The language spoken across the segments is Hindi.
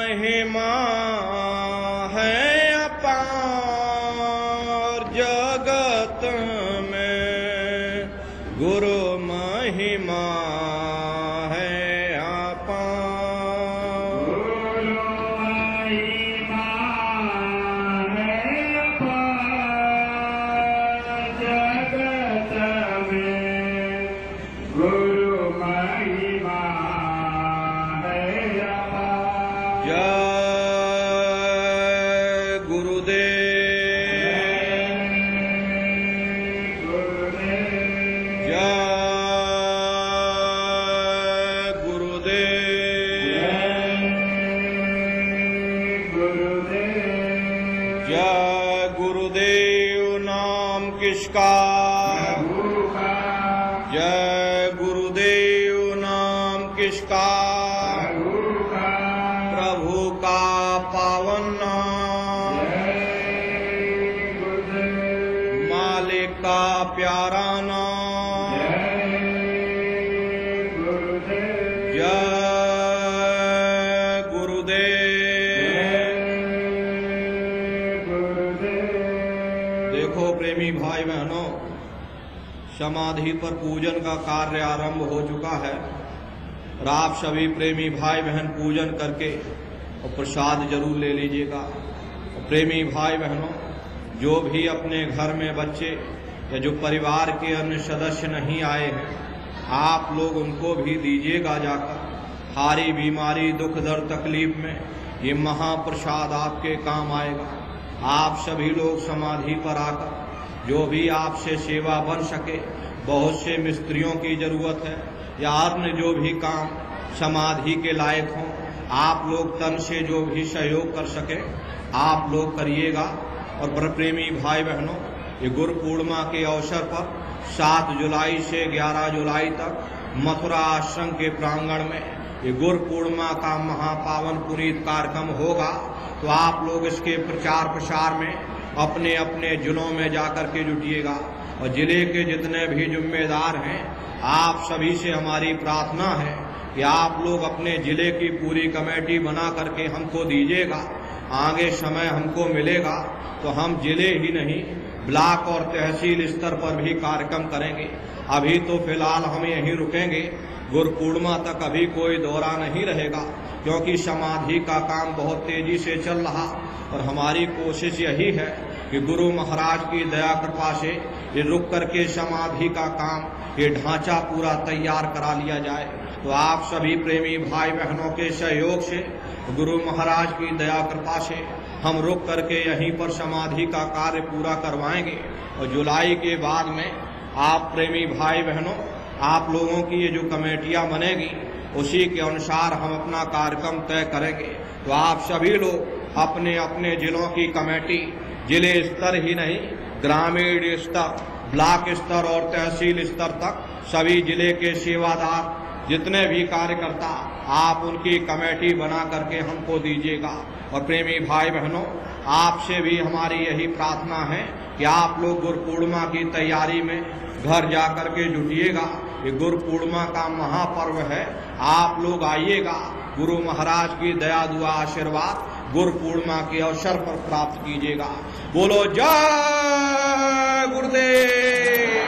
महिमा है अपार जगत में, गुरु महिमा है अपार। गुरु महिमा है अपार जगत में, गुरु महिमा है अपार। जय गुरुदेव, गुरुदेव, जय गुरुदेव, गुरुदेव, जय गुरुदेव नाम किसका, गुरु का, जय गुरुदेव नाम किसका, गुरु का, प्रभु का पावन नाम, जय गुरुदेव, मालिक का प्यारा नाम, जय गुरुदेव, जय गुरुदेव। गुरुदेव। देखो प्रेमी भाई बहनों, समाधि पर पूजन का कार्य आरंभ हो चुका है और आप सभी प्रेमी भाई बहन पूजन करके और प्रसाद जरूर ले लीजिएगा। और प्रेमी भाई बहनों, जो भी अपने घर में बच्चे या जो परिवार के अन्य सदस्य नहीं आए हैं, आप लोग उनको भी दीजिएगा जाकर। हारी बीमारी दुख दर्द तकलीफ में ये महाप्रसाद आपके काम आएगा। आप सभी लोग समाधि पर आकर जो भी आपसे सेवा बन सके, बहुत से मिस्त्रियों की जरूरत है या अन्य जो भी काम समाधि के लायक हों, आप लोग तन से जो भी सहयोग कर सके आप लोग करिएगा। और प्रेमी भाई बहनों, ये गुरु पूर्णिमा के अवसर पर 7 जुलाई से 11 जुलाई तक मथुरा आश्रम के प्रांगण में ये गुरु पूर्णिमा का महापावन पुनीत कार्यक्रम होगा। तो आप लोग इसके प्रचार प्रसार में अपने अपने जिलों में जाकर के जुटिएगा। और जिले के जितने भी जिम्मेदार हैं, आप सभी से हमारी प्रार्थना है कि आप लोग अपने जिले की पूरी कमेटी बना करके हमको दीजिएगा। आगे समय हमको मिलेगा तो हम जिले ही नहीं ब्लॉक और तहसील स्तर पर भी कार्यक्रम करेंगे। अभी तो फिलहाल हम यहीं रुकेंगे, गुरु पूर्णिमा तक अभी कोई दौरा नहीं रहेगा, क्योंकि समाधि का काम बहुत तेजी से चल रहा। और हमारी कोशिश यही है कि गुरु महाराज की दया कृपा से ये रुक करके समाधि का काम, ये ढांचा पूरा तैयार करा लिया जाए। तो आप सभी प्रेमी भाई बहनों के सहयोग से, गुरु महाराज की दया कृपा से हम रुक करके यहीं पर समाधि का कार्य पूरा करवाएंगे। और जुलाई के बाद में आप प्रेमी भाई बहनों, आप लोगों की ये जो कमेटियां बनेगी उसी के अनुसार हम अपना कार्यक्रम तय करेंगे। तो आप सभी लोग अपने अपने जिलों की कमेटी, जिले स्तर ही नहीं ग्रामीण स्तर, ब्लॉक स्तर और तहसील स्तर तक सभी जिले के सेवादार जितने भी कार्यकर्ता, आप उनकी कमेटी बना करके हमको दीजिएगा। और प्रेमी भाई बहनों, आपसे भी हमारी यही प्रार्थना है कि आप लोग गुरु पूर्णिमा की तैयारी में घर जाकर के जुटिएगा। ये गुरु पूर्णिमा का महापर्व है, आप लोग आइएगा, गुरु महाराज की दया दुआ आशीर्वाद गुरु पूर्णिमा के अवसर पर प्राप्त कीजिएगा। बोलो जय गुरुदेव।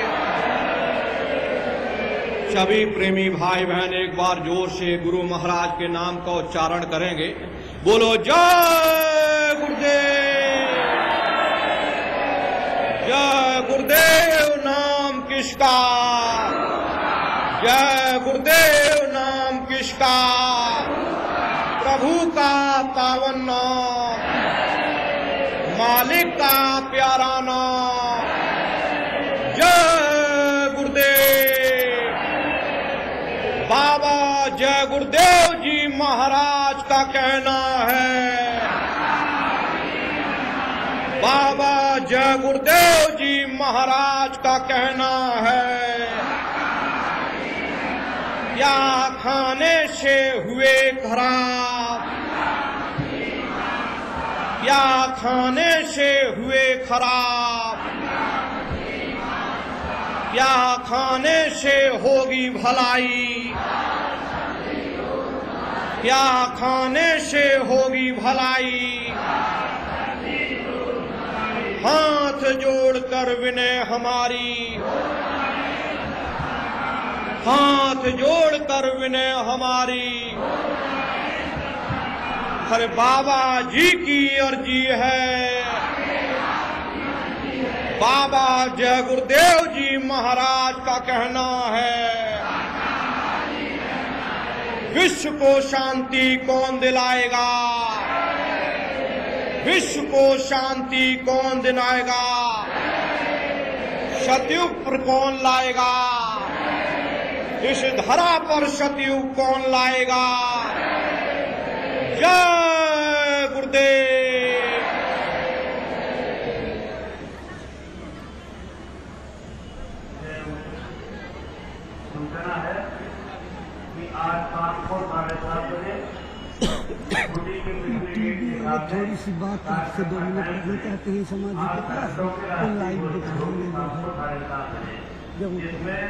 सभी प्रेमी भाई बहन एक बार जोर से गुरु महाराज के नाम का उच्चारण करेंगे। बोलो जय गुरुदेव, जय गुरुदेव नाम किसका, जय गुरुदेव नाम किसका, प्रभु का पावन नाम, मालिक का प्यारा नाम, जय गुरुदेव। बाबा जय गुरुदेव जी महाराज का कहना है, बाबा जय गुरुदेव जी महाराज का कहना है, क्या खाने से हुए खराब, क्या खाने से हुए खराब, क्या खाने से होगी भलाई, क्या खाने से होगी भलाई, हाथ जोड़कर विनय हमारी, हाथ जोड़कर विनय हमारी। हरे बाबा जी की अर्जी है, बाबा जय गुरुदेव जी महाराज का कहना है, विश्व को शांति कौन दिलाएगा, विश्व को शांति कौन दिलाएगा, सतयुग पर कौन लाएगा, इस धरा पर सतयुग कौन लाएगा। जय गुरुदेव। सूचना है कि आज शाम को 7:30 बजे गुडी के पिछले गेट के सामने थोड़ी सी बात आपसे 2 मिनट करना चाहते हैं समाधि के पास तो लाइव दिखाने जब जिसमें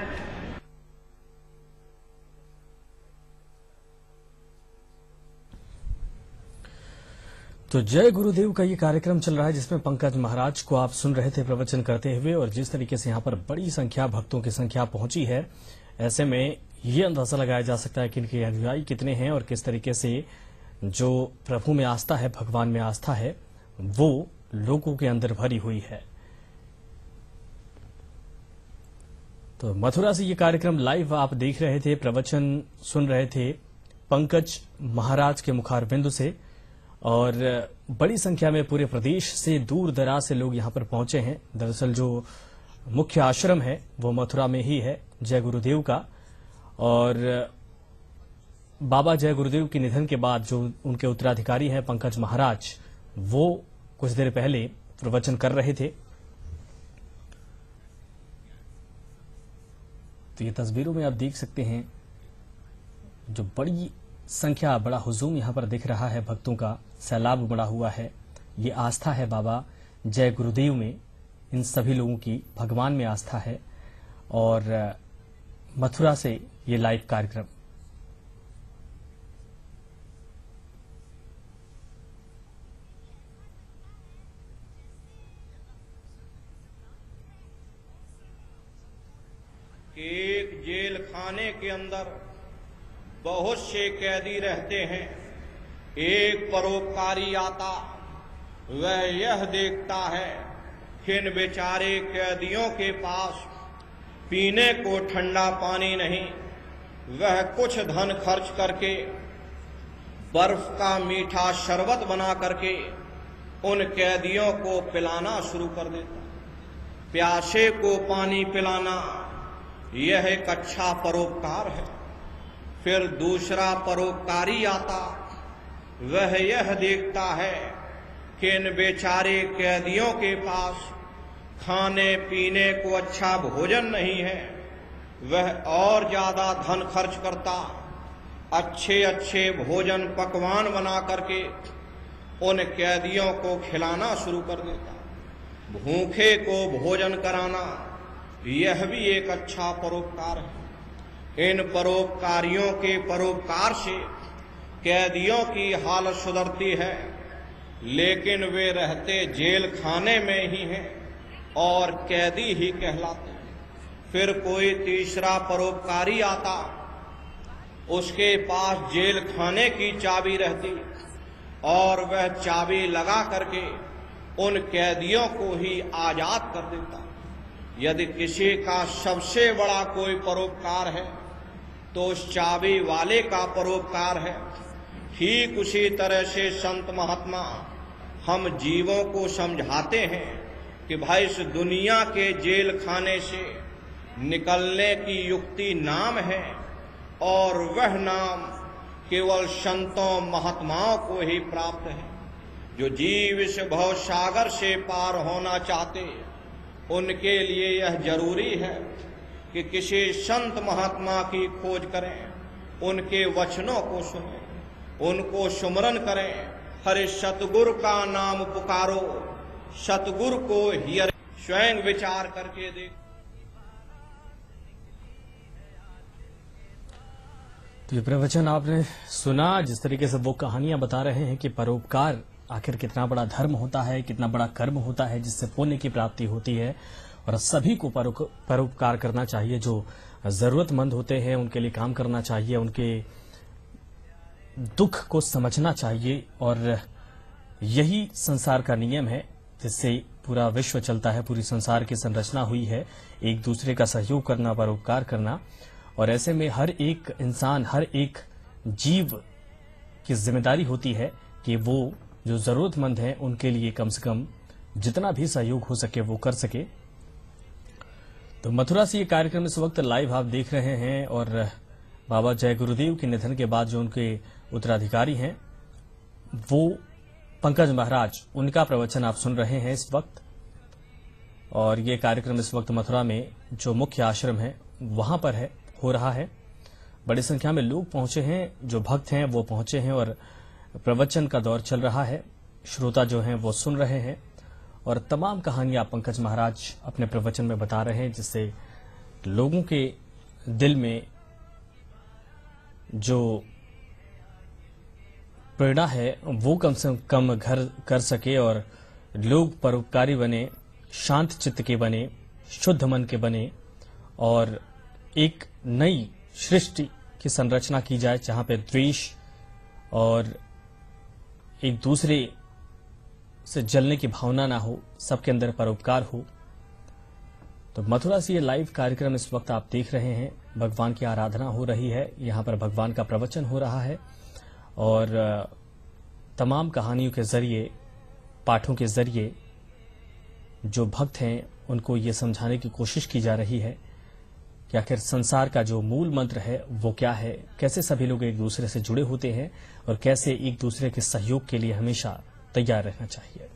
तो जय गुरुदेव का ये कार्यक्रम चल रहा है जिसमें पंकज महाराज को आप सुन रहे थे प्रवचन करते हुए, और जिस तरीके से यहाँ पर बड़ी संख्या भक्तों की संख्या पहुंची है, ऐसे में ये अंदाजा लगाया जा सकता है कि इनके अनुयायी कितने हैं और किस तरीके से जो प्रभु में आस्था है, भगवान में आस्था है, वो लोगों के अंदर भरी हुई है। तो मथुरा से ये कार्यक्रम लाइव आप देख रहे थे, प्रवचन सुन रहे थे पंकज महाराज के मुखारबिंद से, और बड़ी संख्या में पूरे प्रदेश से दूर दराज से लोग यहाँ पर पहुंचे हैं। दरअसल जो मुख्य आश्रम है वो मथुरा में ही है जय गुरुदेव का, और बाबा जय गुरुदेव के निधन के बाद जो उनके उत्तराधिकारी हैं पंकज महाराज, वो कुछ देर पहले प्रवचन कर रहे थे। तो ये तस्वीरों में आप देख सकते हैं जो बड़ी संख्या, बड़ा हुजूम यहाँ पर दिख रहा है, भक्तों का सैलाब बड़ा हुआ है। ये आस्था है बाबा जय गुरुदेव में, इन सभी लोगों की भगवान में आस्था है। और मथुरा से ये लाइव कार्यक्रम। एक जेल खाने के अंदर बहुत से कैदी रहते हैं। एक परोपकारी आता, वह यह देखता है कि इन बेचारे कैदियों के पास पीने को ठंडा पानी नहीं, वह कुछ धन खर्च करके बर्फ का मीठा शरबत बना करके उन कैदियों को पिलाना शुरू कर देता। प्यासे को पानी पिलाना यह एक अच्छा परोपकार है। फिर दूसरा परोपकारी आता, वह यह देखता है कि इन बेचारे कैदियों के पास खाने पीने को अच्छा भोजन नहीं है, वह और ज्यादा धन खर्च करता, अच्छे अच्छे भोजन पकवान बना करके उन कैदियों को खिलाना शुरू कर देता। भूखे को भोजन कराना यह भी एक अच्छा परोपकार है। इन परोपकारियों के परोपकार से कैदियों की हालत सुधरती है, लेकिन वे रहते जेल खाने में ही हैं और कैदी ही कहलाते हैं। फिर कोई तीसरा परोपकारी आता, उसके पास जेल खाने की चाबी रहती और वह चाबी लगा करके उन कैदियों को ही आजाद कर देता। यदि किसी का सबसे बड़ा कोई परोपकार है तो उस चाबी वाले का परोपकार है। ठीक उसी तरह से संत महात्मा हम जीवों को समझाते हैं कि भाई इस दुनिया के जेल खाने से निकलने की युक्ति नाम है, और वह नाम केवल संतों महात्माओं को ही प्राप्त है। जो जीव इस भव सागर से पार होना चाहते, उनके लिए यह जरूरी है कि किसी संत महात्मा की खोज करें, उनके वचनों को सुनें, उनको सुमरन करें। हरे सतगुरु का नाम पुकारो, सतगुरु को ही स्वयं विचार करके देख। तो ये प्रवचन आपने सुना, जिस तरीके से वो कहानियां बता रहे हैं कि परोपकार आखिर कितना बड़ा धर्म होता है, कितना बड़ा कर्म होता है जिससे पुण्य की प्राप्ति होती है, और सभी को परोपकार करना चाहिए। जो जरूरतमंद होते हैं उनके लिए काम करना चाहिए, उनके दुख को समझना चाहिए, और यही संसार का नियम है जिससे पूरा विश्व चलता है, पूरी संसार की संरचना हुई है, एक दूसरे का सहयोग करना, परोपकार करना। और ऐसे में हर एक इंसान, हर एक जीव की जिम्मेदारी होती है कि वो जो जरूरतमंद हैं उनके लिए कम से कम जितना भी सहयोग हो सके वो कर सके। तो मथुरा से ये कार्यक्रम इस वक्त लाइव आप देख रहे हैं, और बाबा जय गुरुदेव के निधन के बाद जो उनके उत्तराधिकारी हैं वो पंकज महाराज, उनका प्रवचन आप सुन रहे हैं इस वक्त। और ये कार्यक्रम इस वक्त मथुरा में जो मुख्य आश्रम है वहां पर हो रहा है। बड़ी संख्या में लोग पहुंचे हैं, जो भक्त हैं वो पहुंचे हैं, और प्रवचन का दौर चल रहा है। श्रोता जो हैं वो सुन रहे हैं, और तमाम कहानियां पंकज महाराज अपने प्रवचन में बता रहे हैं, जिससे लोगों के दिल में जो प्रेरणा है वो कम से कम घर कर सके, और लोग परोपकारी बने, शांत चित्त के बने, शुद्ध मन के बने, और एक नई सृष्टि की संरचना की जाए जहां पे द्वेष और एक दूसरे से जलने की भावना ना हो, सबके अंदर परोपकार हो। तो मथुरा से ये लाइव कार्यक्रम इस वक्त आप देख रहे हैं। भगवान की आराधना हो रही है, यहाँ पर भगवान का प्रवचन हो रहा है, और तमाम कहानियों के जरिए, पाठों के जरिए जो भक्त हैं उनको ये समझाने की कोशिश की जा रही है कि आखिर संसार का जो मूल मंत्र है वो क्या है, कैसे सभी लोग एक दूसरे से जुड़े होते हैं, और कैसे एक दूसरे के सहयोग के लिए हमेशा तैयार रहना चाहिए।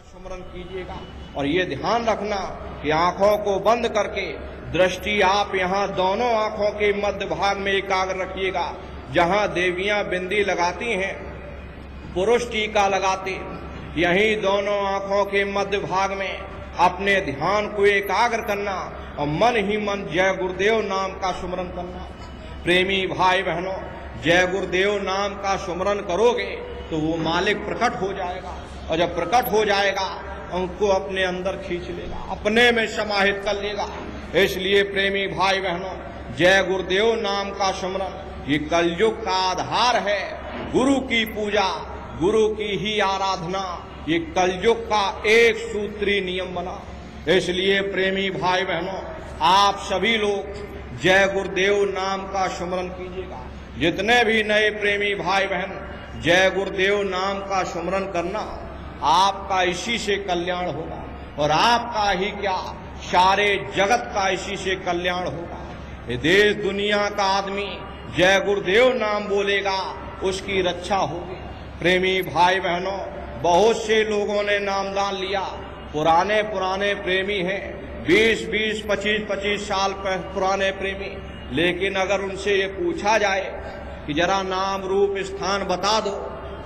स्मरण कीजिएगा, और ये ध्यान रखना कि आंखों को बंद करके दृष्टि आप यहाँ दोनों आंखों के मध्य भाग में एकाग्र रखिएगा। जहाँ देवियां बिंदी लगाती हैं, पुरुष टीका लगाते, यहीं दोनों आंखों के मध्य भाग में अपने ध्यान को एकाग्र करना, और मन ही मन जय गुरुदेव नाम का सुमरन करना। प्रेमी भाई बहनों, जय गुरुदेव नाम का सुमरन करोगे तो वो मालिक प्रकट हो जाएगा, और जब प्रकट हो जाएगा उनको अपने अंदर खींच लेगा, अपने में समाहित कर लेगा। इसलिए प्रेमी भाई बहनों, जय गुरुदेव नाम का सुमरन ये कलयुग का आधार है। गुरु की पूजा, गुरु की ही आराधना, ये कलयुग का एक सूत्री नियम बना। इसलिए प्रेमी भाई बहनों, आप सभी लोग जय गुरुदेव नाम का सुमरन कीजिएगा। जितने भी नए प्रेमी भाई बहन, जय गुरुदेव नाम का सुमरन करना, आपका इसी से कल्याण होगा, और आपका ही क्या, सारे जगत का इसी से कल्याण होगा। ये देश दुनिया का आदमी जय गुरुदेव नाम बोलेगा, उसकी रक्षा होगी। प्रेमी भाई बहनों, बहुत से लोगों ने नामदान लिया, पुराने प्रेमी हैं, 20-20, 25-25 साल पुराने प्रेमी, लेकिन अगर उनसे ये पूछा जाए कि जरा नाम रूप स्थान बता दो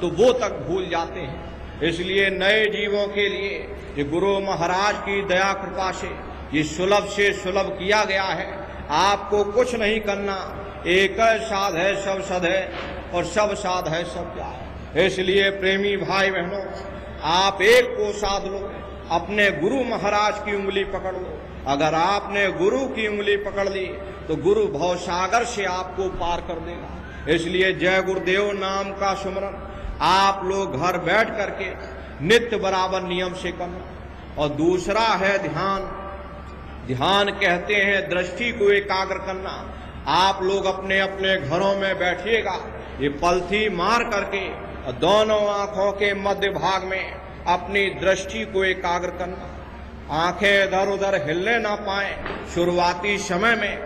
तो वो तक भूल जाते हैं। इसलिए नए जीवों के लिए ये गुरु महाराज की दया कृपा से ये सुलभ से सुलभ किया गया है। आपको कुछ नहीं करना, एक साध है सब सद है, और सब साध है सब क्या है। इसलिए प्रेमी भाई बहनों, आप एक को साध लो, अपने गुरु महाराज की उंगली पकड़ लो। अगर आपने गुरु की उंगली पकड़ ली तो गुरु भवसागर से आपको पार कर देगा। इसलिए जय गुरुदेव नाम का सुमरन आप लोग घर बैठ करके नित्य बराबर नियम से करना। और दूसरा है ध्यान। ध्यान कहते हैं दृष्टि को एकाग्र करना। आप लोग अपने अपने घरों में बैठिएगा, ये पलथी मार करके दोनों आंखों के मध्य भाग में अपनी दृष्टि को एकाग्र करना। आंखें इधर उधर हिलने ना पाए। शुरुआती समय में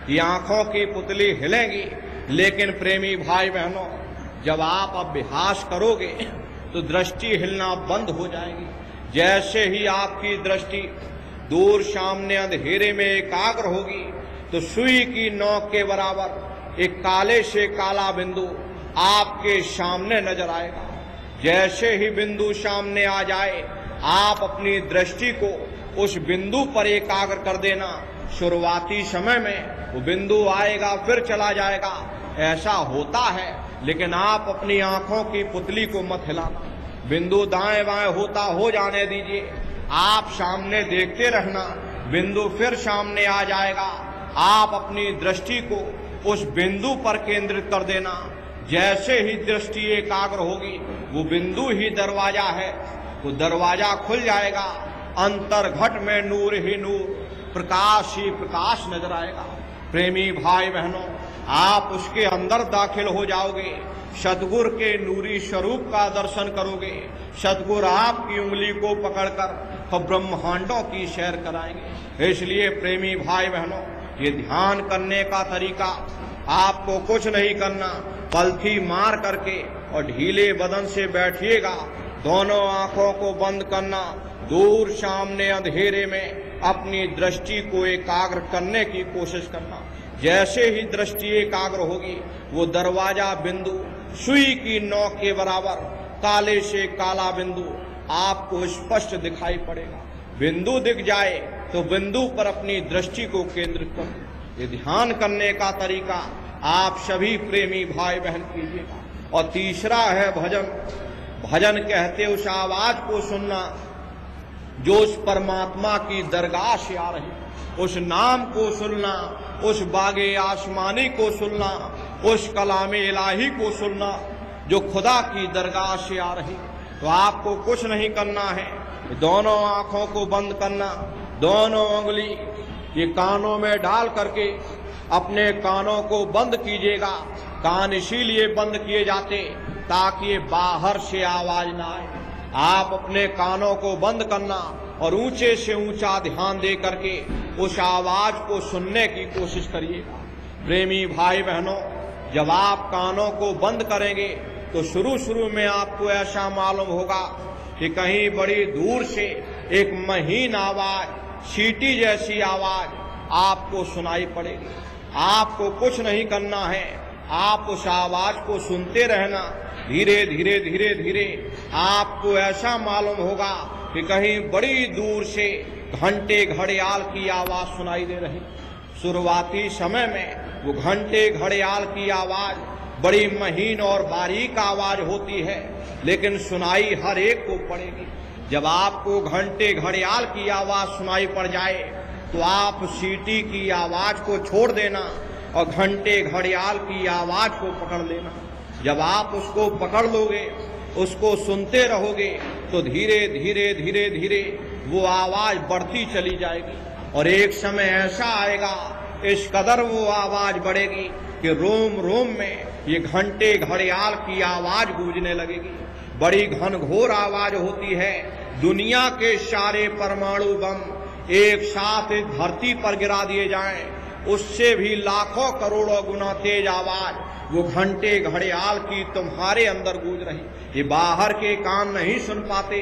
ये आंखों की पुतली हिलेंगी, लेकिन प्रेमी भाई बहनों, जब आप अभ्यास करोगे तो दृष्टि हिलना बंद हो जाएगी। जैसे ही आपकी दृष्टि दूर सामने अंधेरे में एकाग्र होगी तो सुई की नोक के बराबर एक काले से काला बिंदु आपके सामने नजर आएगा। जैसे ही बिंदु सामने आ जाए, आप अपनी दृष्टि को उस बिंदु पर एकाग्र कर देना। शुरुआती समय में वो बिंदु आएगा फिर चला जाएगा, ऐसा होता है, लेकिन आप अपनी आंखों की पुतली को मत हिलाना। बिंदु दाएं बाएं होता हो जाने दीजिए, आप सामने देखते रहना, बिंदु फिर सामने आ जाएगा। आप अपनी दृष्टि को उस बिंदु पर केंद्रित कर देना। जैसे ही दृष्टि एकाग्र होगी, वो बिंदु ही दरवाजा है, वो दरवाजा खुल जाएगा। अंतर्घट में नूर ही नूर, प्रकाश ही प्रकाश नजर आएगा। प्रेमी भाई बहनों, आप उसके अंदर दाखिल हो जाओगे, सतगुरु के नूरी स्वरूप का दर्शन करोगे। सतगुरु आपकी उंगली को पकड़कर ब्रह्मांडों की सैर कराएंगे। इसलिए प्रेमी भाई बहनों, ये ध्यान करने का तरीका, आपको कुछ नहीं करना, पलथी मार करके और ढीले बदन से बैठिएगा। दोनों आंखों को बंद करना, दूर सामने अंधेरे में अपनी दृष्टि को एकाग्र करने की कोशिश करना। जैसे ही दृष्टि एकाग्र होगी, वो दरवाजा बिंदु सुई की नोक के बराबर काले से काला बिंदु आपको स्पष्ट दिखाई पड़ेगा। बिंदु दिख जाए तो बिंदु पर अपनी दृष्टि को केंद्रित करें। ये ध्यान करने का तरीका आप सभी प्रेमी भाई बहन कीजिएगा। और तीसरा है भजन। भजन कहते उस आवाज को सुनना जो उस परमात्मा की दरगाह से आ रही, उस नाम को सुनना, उस बागे आसमानी को सुनना, उस कलामे इलाही को सुनना जो खुदा की दरगाह से आ रही। तो आपको कुछ नहीं करना है, दोनों आंखों को बंद करना, दोनों उंगली ये कानों में डाल करके अपने कानों को बंद कीजिएगा। कान इसीलिए बंद किए जाते ताकि ये बाहर से आवाज ना आए। आप अपने कानों को बंद करना और ऊंचे से ऊंचा ध्यान दे करके उस आवाज को सुनने की कोशिश करिएगा। प्रेमी भाई बहनों, जब आप कानों को बंद करेंगे तो शुरू में आपको ऐसा मालूम होगा कि कहीं बड़ी दूर से एक महीन आवाज, सीटी जैसी आवाज आपको सुनाई पड़ेगी। आपको कुछ नहीं करना है, आप उस आवाज को सुनते रहना। धीरे धीरे धीरे धीरे आपको ऐसा मालूम होगा कि कहीं बड़ी दूर से घंटे घड़ियाल की आवाज सुनाई दे रही। शुरुआती समय में वो घंटे घड़ियाल की आवाज बड़ी महीन और बारीक आवाज होती है, लेकिन सुनाई हर एक को पड़ेगी। जब आपको घंटे घड़ियाल की आवाज सुनाई पड़ जाए तो आप सीटी की आवाज को छोड़ देना और घंटे घड़ियाल की आवाज को पकड़ लेना। जब आप उसको पकड़ लोगे, उसको सुनते रहोगे, तो धीरे धीरे धीरे धीरे वो आवाज बढ़ती चली जाएगी और एक समय ऐसा आएगा, इस कदर वो आवाज बढ़ेगी कि रोम रोम में ये घंटे घड़ियाल की आवाज गूंजने लगेगी। बड़ी घनघोर आवाज होती है। दुनिया के सारे परमाणु बम एक साथ धरती पर गिरा दिए जाएं, उससे भी लाखों करोड़ों गुना तेज आवाज वो घंटे घड़ियाल की तुम्हारे अंदर गूंज रही। ये बाहर के कान नहीं सुन पाते।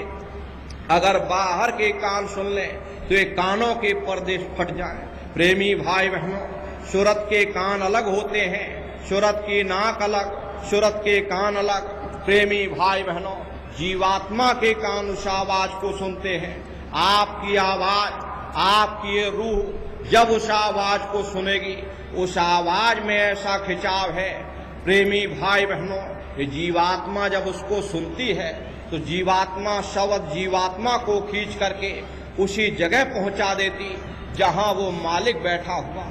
अगर बाहर के कान सुन लें तो ये कानों के पर्दे फट जाएं। प्रेमी भाई बहनों, सूरत के कान अलग होते हैं, सूरत की नाक अलग, सूरत के कान अलग। प्रेमी भाई बहनों, जीवात्मा के कान उस आवाज को सुनते हैं। आपकी आवाज, आपकी ये रूह जब उस आवाज को सुनेगी, उस आवाज में ऐसा खिंचाव है। प्रेमी भाई बहनों, ये जीवात्मा जब उसको सुनती है तो जीवात्मा शब्द जीवात्मा को खींच करके उसी जगह पहुंचा देती जहां वो मालिक बैठा हुआ।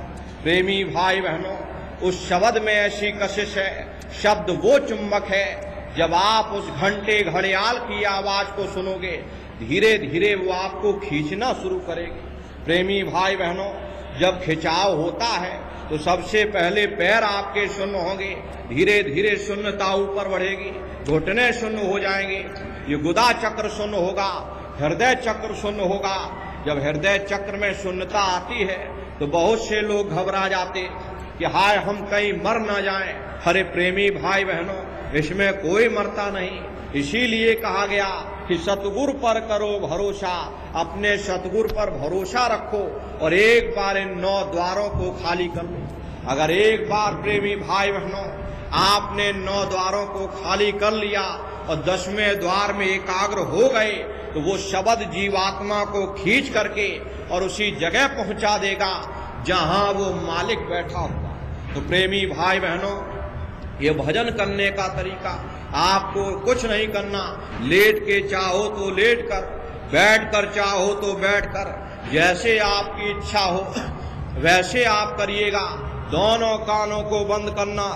प्रेमी भाई बहनों, उस शब्द में ऐसी कशिश है, शब्द वो चुंबक है। जब आप उस घंटे घड़ियाल की आवाज को सुनोगे, धीरे धीरे वो आपको खींचना शुरू करेगी। प्रेमी भाई बहनों, जब खिंचाव होता है तो सबसे पहले पैर आपके शून्य होंगे, धीरे धीरे शून्यता ऊपर बढ़ेगी, घुटने शून्य हो जाएंगे, ये गुदा चक्र शून्य होगा, हृदय चक्र शून्य होगा। जब हृदय चक्र में शून्यता आती है तो बहुत से लोग घबरा जाते कि हाय हम कहीं मर ना जाएं। अरे प्रेमी भाई बहनों, इसमें कोई मरता नहीं। इसीलिए कहा गया कि सतगुरु पर करो भरोसा, अपने सतगुरु पर भरोसा रखो और एक बार इन 9 द्वारों को खाली कर लो। अगर एक बार प्रेमी भाई बहनों आपने 9 द्वारों को खाली कर लिया और 10वें द्वार में एकाग्र हो गए तो वो शब्द जीवात्मा को खींच करके और उसी जगह पहुंचा देगा जहां वो मालिक बैठा हुआ। तो प्रेमी भाई बहनों, ये भजन करने का तरीका, आपको कुछ नहीं करना, लेट के चाहो तो लेट कर, बैठ कर चाहो तो बैठ कर, जैसे आपकी इच्छा हो वैसे आप करिएगा। दोनों कानों को बंद करना,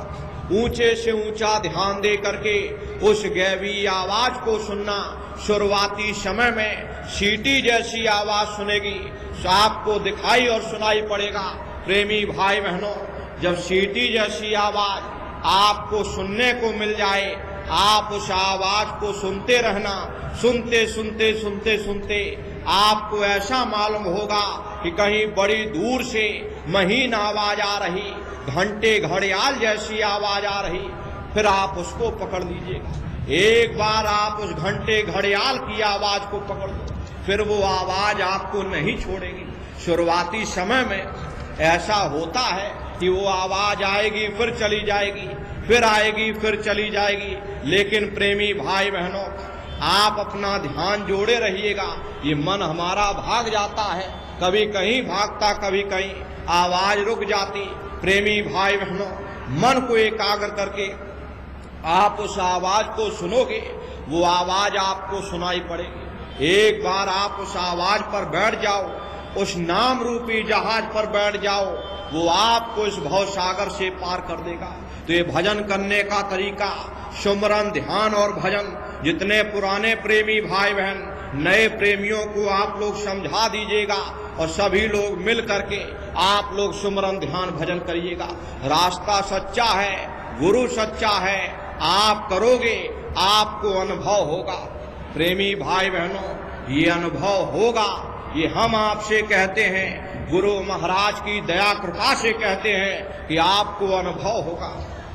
ऊंचे से ऊंचा ध्यान दे करके उस गैवी आवाज को सुनना। शुरुआती समय में सीटी जैसी आवाज सुनेगी तो आपको दिखाई और सुनाई पड़ेगा। प्रेमी भाई बहनों, जब सीटी जैसी आवाज आपको सुनने को मिल जाए, आप उस आवाज को सुनते रहना। सुनते सुनते सुनते सुनते आपको ऐसा मालूम होगा कि कहीं बड़ी दूर से महीन आवाज आ रही, घंटे घड़ियाल जैसी आवाज आ रही, फिर आप उसको पकड़ लीजिएगा। एक बार आप उस घंटे घड़ियाल की आवाज को पकड़ लो, फिर वो आवाज आपको नहीं छोड़ेगी। शुरुआती समय में ऐसा होता है कि वो आवाज आएगी फिर चली जाएगी, फिर आएगी फिर चली जाएगी, लेकिन प्रेमी भाई बहनों, आप अपना ध्यान जोड़े रहिएगा। ये मन हमारा भाग जाता है, कभी कहीं भागता कभी कहीं, आवाज रुक जाती। प्रेमी भाई बहनों, मन को एकाग्र करके आप उस आवाज को सुनोगे, वो आवाज आपको सुनाई पड़ेगी। एक बार आप उस आवाज पर बैठ जाओ, उस नाम रूपी जहाज पर बैठ जाओ, वो आपको इस भव सागर से पार कर देगा। तो ये भजन करने का तरीका, सुमरन, ध्यान और भजन, जितने पुराने प्रेमी भाई बहन, नए प्रेमियों को आप लोग समझा दीजिएगा और सभी लोग मिल करके आप लोग सुमरन, ध्यान, भजन करिएगा। रास्ता सच्चा है, गुरु सच्चा है, आप करोगे आपको अनुभव होगा। प्रेमी भाई बहनों, ये अनुभव होगा, ये हम आपसे कहते हैं, गुरु महाराज की दया कृपा से कहते हैं कि आपको अनुभव होगा।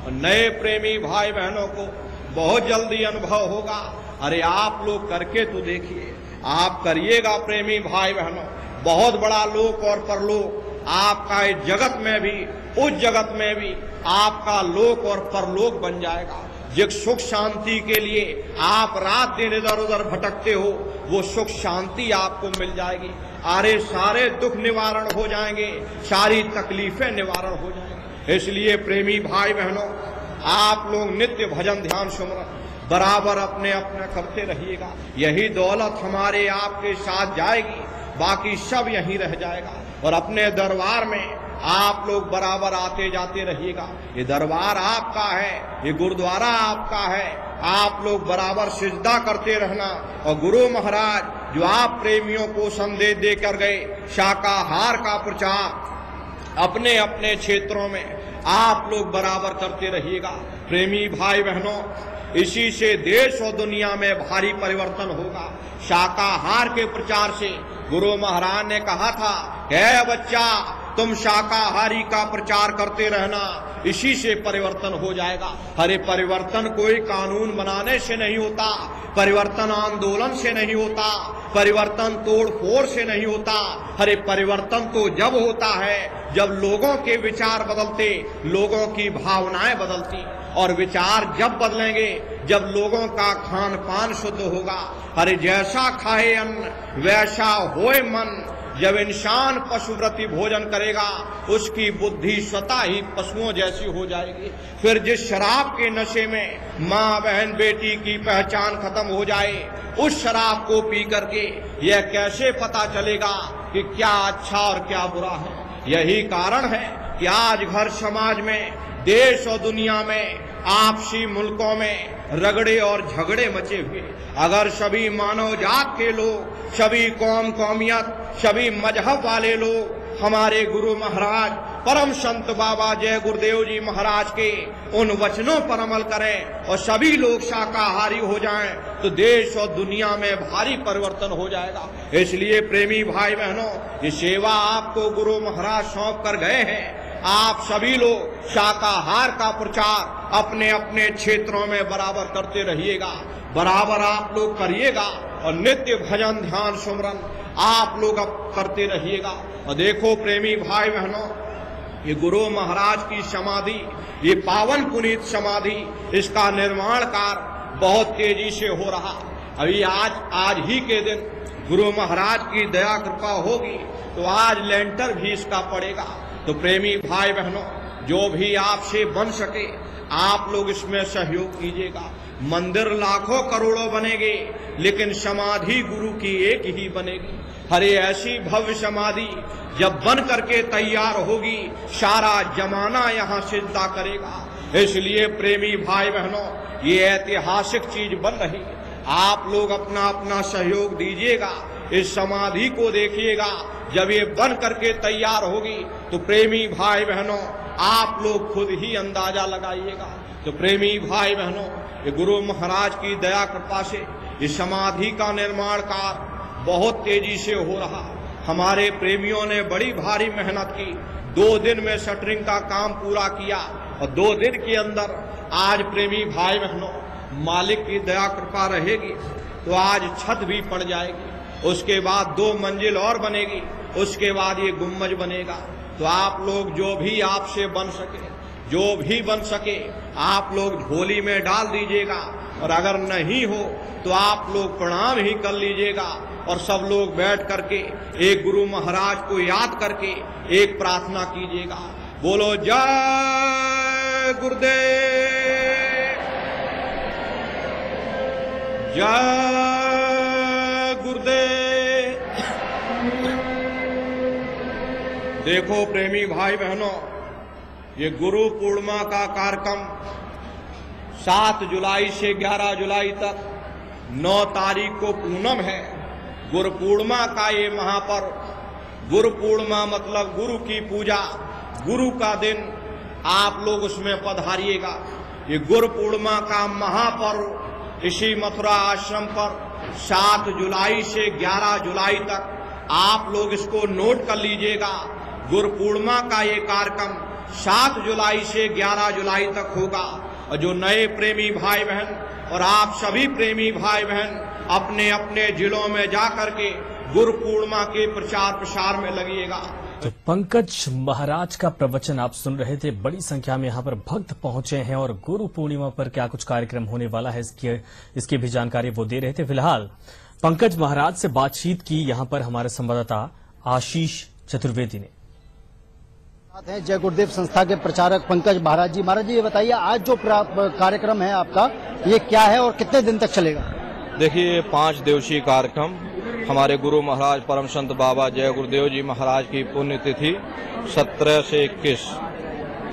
और नए प्रेमी भाई बहनों को बहुत जल्दी अनुभव होगा। अरे आप लोग करके तो देखिए, आप करिएगा प्रेमी भाई बहनों, बहुत बड़ा लोक और परलोक आपका इस जगत में भी, उस जगत में भी आपका लोक और परलोक बन जाएगा। जिस सुख शांति के लिए आप रात दिन इधर उधर भटकते हो, वो सुख शांति आपको मिल जाएगी। अरे सारे दुख निवारण हो जाएंगे, सारी तकलीफें निवारण हो जाएंगी। इसलिए प्रेमी भाई बहनों, आप लोग नित्य भजन, ध्यान, सुमरन बराबर अपने अपने करते रहिएगा। यही दौलत हमारे आपके साथ जाएगी, बाकी सब यहीं रह जाएगा। और अपने दरबार में आप लोग बराबर आते जाते रहिएगा। ये दरबार आपका है, ये गुरुद्वारा आपका है, आप लोग बराबर सिजदा करते रहना। और गुरु महाराज जो आप प्रेमियों को संदेश देकर गए, शाकाहार का प्रचार अपने अपने क्षेत्रों में आप लोग बराबर करते रहिएगा। प्रेमी भाई बहनों, इसी से देश और दुनिया में भारी परिवर्तन होगा। शाकाहार के प्रचार से गुरु महाराज ने कहा था, हे बच्चा, तुम शाकाहारी का प्रचार करते रहना, इसी से परिवर्तन हो जाएगा। अरे परिवर्तन कोई कानून बनाने से नहीं होता, परिवर्तन आंदोलन से नहीं होता, परिवर्तन तोड़ फोड़ से नहीं होता। अरे परिवर्तन तो जब होता है जब लोगों के विचार बदलते, लोगों की भावनाएं बदलती। और विचार जब बदलेंगे जब लोगों का खान पान शुद्ध होगा। अरे जैसा खाए अन्न वैसा होए मन। जब इंसान पशुव्रती भोजन करेगा, उसकी बुद्धि स्वतः ही पशुओं जैसी हो जाएगी। फिर जिस शराब के नशे में माँ बहन बेटी की पहचान खत्म हो जाए, उस शराब को पी करके यह कैसे पता चलेगा कि क्या अच्छा और क्या बुरा है। यही कारण है कि आज घर समाज में, देश और दुनिया में, आपसी मुल्कों में रगड़े और झगड़े मचे हुए। अगर सभी मानव जात के लोग, सभी कौम कौमियत, सभी मजहब वाले लोग हमारे गुरु महाराज परम संत बाबा जय गुरुदेव जी महाराज के उन वचनों पर अमल करें और सभी लोग शाकाहारी हो जाएं, तो देश और दुनिया में भारी परिवर्तन हो जाएगा। इसलिए प्रेमी भाई बहनों, ये सेवा आपको गुरु महाराज सौंप कर गए हैं। आप सभी लोग शाकाहार का प्रचार अपने अपने क्षेत्रों में बराबर करते रहिएगा, बराबर आप लोग करिएगा। और नित्य भजन, ध्यान, सुमरन आप लोग अब करते रहिएगा। और देखो प्रेमी भाई बहनों, ये गुरु महाराज की समाधि, ये पावन पुनीत समाधि, इसका निर्माण कार्य बहुत तेजी से हो रहा। अभी आज ही के दिन गुरु महाराज की दया कृपा होगी तो आज लेंटर भी इसका पड़ेगा। तो प्रेमी भाई बहनों, जो भी आपसे बन सके आप लोग इसमें सहयोग कीजिएगा। मंदिर लाखों करोड़ों बनेंगे लेकिन समाधि गुरु की एक ही बनेगी। हरे ऐसी भव्य समाधि जब बन करके तैयार होगी सारा जमाना यहाँ चिंता करेगा। इसलिए प्रेमी भाई बहनों, ये ऐतिहासिक चीज बन रही, आप लोग अपना अपना सहयोग दीजिएगा। इस समाधि को देखिएगा, जब ये बन करके तैयार होगी तो प्रेमी भाई बहनों आप लोग खुद ही अंदाजा लगाइएगा। तो प्रेमी भाई बहनों, ये गुरु महाराज की दया कृपा से इस समाधि का निर्माण कार्य बहुत तेजी से हो रहा। हमारे प्रेमियों ने बड़ी भारी मेहनत की, 2 दिन में शटरिंग का काम पूरा किया और 2 दिन के अंदर आज प्रेमी भाई बहनों मालिक की दया कृपा रहेगी तो आज छत भी पड़ जाएगी। उसके बाद 2 मंजिल और बनेगी, उसके बाद ये गुम्बज बनेगा। तो आप लोग जो भी आपसे बन सके, जो भी बन सके आप लोग झोली में डाल दीजिएगा, और अगर नहीं हो तो आप लोग प्रणाम ही कर लीजिएगा। और सब लोग बैठ करके एक गुरु महाराज को याद करके एक प्रार्थना कीजिएगा। बोलो जय गुरुदेव, जय गुरुदेव। देखो प्रेमी भाई बहनों, ये गुरु पूर्णिमा का कार्यक्रम 7 जुलाई से 11 जुलाई तक, 9 तारीख को पूनम है। गुरु पूर्णिमा का ये महापर्व, गुरु पूर्णिमा मतलब गुरु की पूजा, गुरु का दिन, आप लोग उसमें पधारिएगा। ये गुरु पूर्णिमा का महापर्व इसी मथुरा आश्रम पर 7 जुलाई से 11 जुलाई तक आप लोग इसको नोट कर लीजिएगा। गुरु पूर्णिमा का ये कार्यक्रम 7 जुलाई से 11 जुलाई तक होगा। और जो नए प्रेमी भाई बहन और आप सभी प्रेमी भाई बहन अपने अपने जिलों में जाकर के गुरु पूर्णिमा के प्रचार प्रसार में लगिएगा। तो पंकज महाराज का प्रवचन आप सुन रहे थे। बड़ी संख्या में यहाँ पर भक्त पहुंचे हैं और गुरु पूर्णिमा पर क्या कुछ कार्यक्रम होने वाला है इसकी भी जानकारी वो दे रहे थे। फिलहाल पंकज महाराज से बातचीत की यहाँ पर हमारे संवाददाता आशीष चतुर्वेदी ने। जय गुरुदेव संस्था के प्रचारक पंकज महाराज जी। महाराज जी, ये बताइए आज जो कार्यक्रम है आपका, ये क्या है और कितने दिन तक चलेगा? देखिए, 5 दिवसीय कार्यक्रम हमारे गुरु महाराज परम संत बाबा जय गुरुदेव जी महाराज की पुण्यतिथि 17 से 21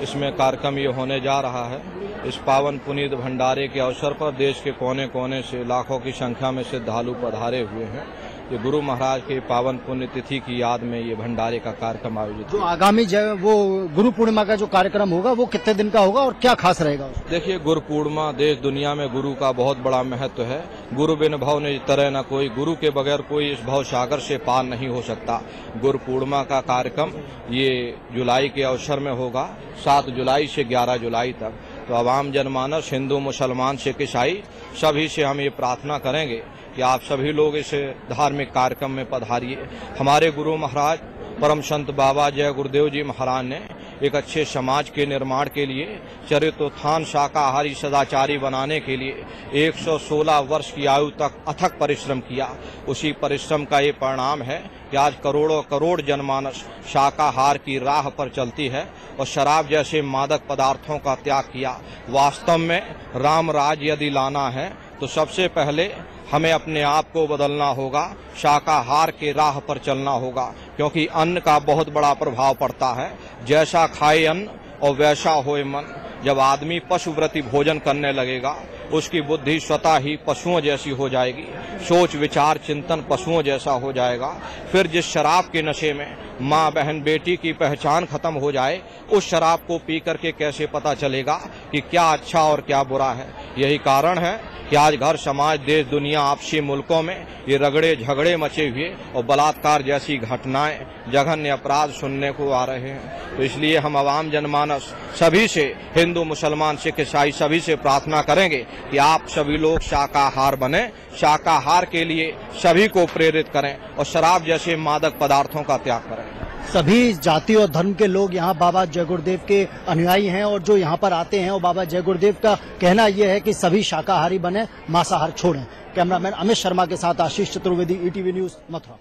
इसमें कार्यक्रम ये होने जा रहा है। इस पावन पुनीत भंडारे के अवसर पर देश के कोने कोने से लाखों की संख्या में श्रद्धालु पधारे हुए हैं। ये गुरु महाराज के पावन पुण्यतिथि की याद में ये भंडारे का कार्यक्रम आयोजित। जो आगामी वो गुरु पूर्णिमा का जो कार्यक्रम होगा वो कितने दिन का होगा और क्या खास रहेगा? देखिए, गुरु पूर्णिमा देश दुनिया में गुरु का बहुत बड़ा महत्व है। गुरु बिन भव निज तरह न कोई, गुरु के बगैर कोई इस भव सागर से पार नहीं हो सकता। गुरु पूर्णिमा का कार्यक्रम ये जुलाई के अवसर में होगा, 7 जुलाई से 11 जुलाई तक। तो आवाम जनमानस, हिंदू मुसलमान सिख ईसाई सभी से हम ये प्रार्थना करेंगे कि आप सभी लोग इस धार्मिक कार्यक्रम में पधारिए। हमारे गुरु महाराज परम संत बाबा जय गुरुदेव जी महाराज ने एक अच्छे समाज के निर्माण के लिए, चरित्रोत्थान शाकाहारी सदाचारी बनाने के लिए 116 वर्ष की आयु तक अथक परिश्रम किया। उसी परिश्रम का ये परिणाम है कि आज करोड़ों करोड़ जनमानस शाकाहार की राह पर चलती है और शराब जैसे मादक पदार्थों का त्याग किया। वास्तव में राम राज यदि लाना है तो सबसे पहले हमें अपने आप को बदलना होगा, शाकाहार के राह पर चलना होगा, क्योंकि अन्न का बहुत बड़ा प्रभाव पड़ता है। जैसा खाए अन्न और वैसा होए मन। जब आदमी पशुव्रती भोजन करने लगेगा उसकी बुद्धि स्वतः ही पशुओं जैसी हो जाएगी, सोच विचार चिंतन पशुओं जैसा हो जाएगा। फिर जिस शराब के नशे में माँ बहन बेटी की पहचान खत्म हो जाए, उस शराब को पी करके कैसे पता चलेगा कि क्या अच्छा और क्या बुरा है। यही कारण है कि आज घर समाज देश दुनिया आपसी मुल्कों में ये रगड़े झगड़े मचे हुए और बलात्कार जैसी घटनाएं, जघन्य अपराध सुनने को आ रहे हैं। तो इसलिए हम आवाम जनमानस सभी से, हिंदू मुसलमान सिख ईसाई सभी से प्रार्थना करेंगे कि आप सभी लोग शाकाहार बने, शाकाहार के लिए सभी को प्रेरित करें और शराब जैसे मादक पदार्थों का त्याग करें। सभी जाति और धर्म के लोग यहाँ बाबा जय गुरुदेव के अनुयायी हैं और जो यहाँ पर आते हैं और बाबा जय गुरुदेव का कहना यह है कि सभी शाकाहारी बने, मांसाहार छोड़ें। कैमरामैन अमित शर्मा के साथ आशीष चतुर्वेदी, ETV न्यूज, मथुरा।